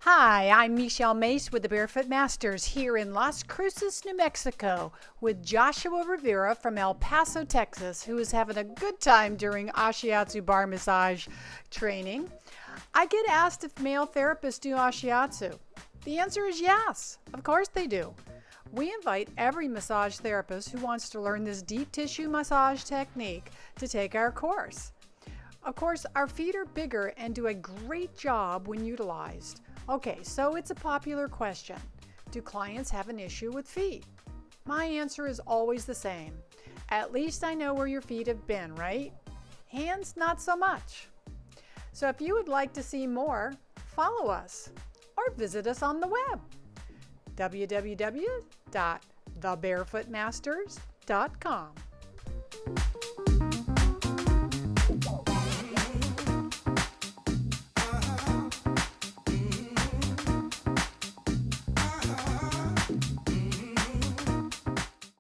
Hi, I'm Michelle Mace with the Barefoot Masters here in Las Cruces, New Mexico, with Joshua Rivera from El Paso, Texas, who is having a good time during Ashiatsu bar massage training. I get asked if male therapists do Ashiatsu. The answer is yes, of course they do. We invite every massage therapist who wants to learn this deep tissue massage technique to take our course. Of course, our feet are bigger and do a great job when utilized. Okay, so it's a popular question. Do clients have an issue with feet? My answer is always the same. At least I know where your feet have been, right? Hands, not so much. So if you would like to see more, follow us or visit us on the web. www.TheBarefootMasters.com